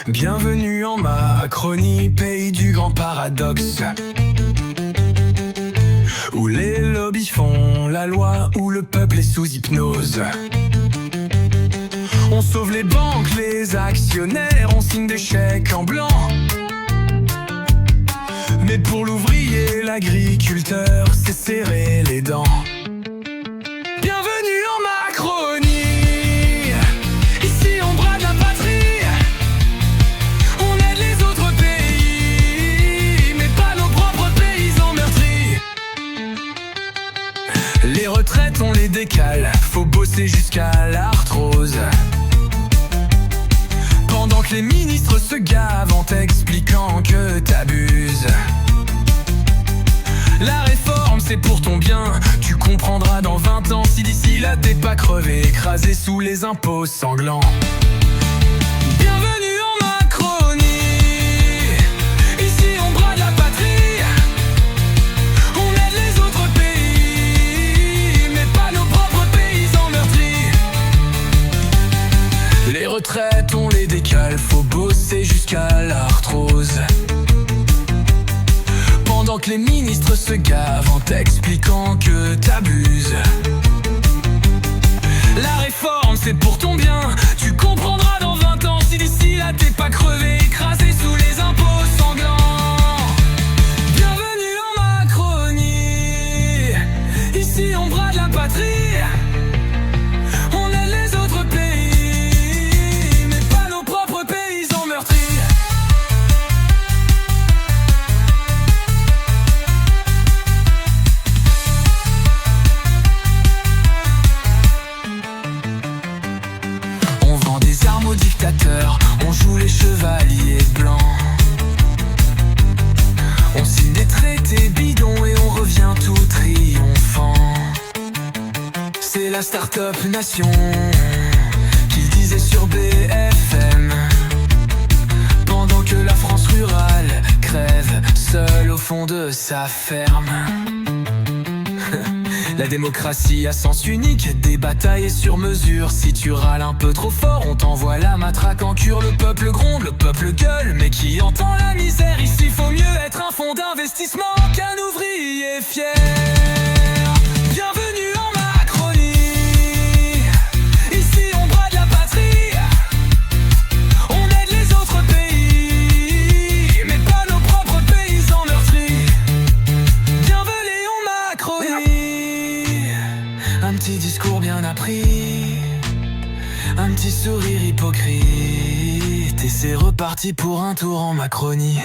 Bienvenue en Macronie, pays du grand paradoxe, où les lobbies font la loi, où le peuple est sous hypnose. On sauve les banques, les actionnaires, on signe des chèques en blanc. Mais pour l'ouvrier, l'agriculteur, c'est serrer les dents. Bienvenue en Macronie, ici on brade la patrie. On aide les autres pays, mais pas nos propres paysans meurtris. Les retraites on les décale, faut bosser jusqu'à l'arthrose. Pendant que les ministres se gavent en t'expliquant que t'abuses. La réforme c'est pour ton bien, tu comprendras dans 20 ans si d'ici là t'es pas crevé, écrasé sous les impôts sanglants. Bienvenue en Macronie, ici on brade la patrie. On aide les autres pays, mais pas nos propres paysans meurtris. Les retraites on les décale, faut bosser jusqu'à l'arthrose. Pendant que les ministres se gavent en t'expliquant que t'abuses. La réforme c'est pour ton bien, tu comprendras dans 20 ans si d'ici là t'es pas crevé, écrasé sous les impôts sanglants. Bienvenue en Macronie, ici on brade la patrie. On aide les autres pays, mais pas nos propres paysans meurtris. Aux dictateurs, on joue les chevaliers blancs. On signe des traités bidons et on revient tout triomphant. C'est la start-up nation qu'ils disaient sur BFM. Pendant que la France rurale crève seule au fond de sa ferme. La démocratie à sens unique, des batailles sur mesure. Si tu râles un peu trop fort, on t'envoie la matraque en cure. Le peuple gronde, le peuple gueule, mais qui entend la misère? Ici faut mieux être un fonds d'investissement qu'un ouvrier fier. Bienvenue en Macronie, ici on brade la patrie. On aide les autres pays, mais pas nos propres paysans meurtris. Bienvenue en Macronie, un petit discours bien appris, un petit sourire hypocrite, et c'est reparti pour un tour en Macronie.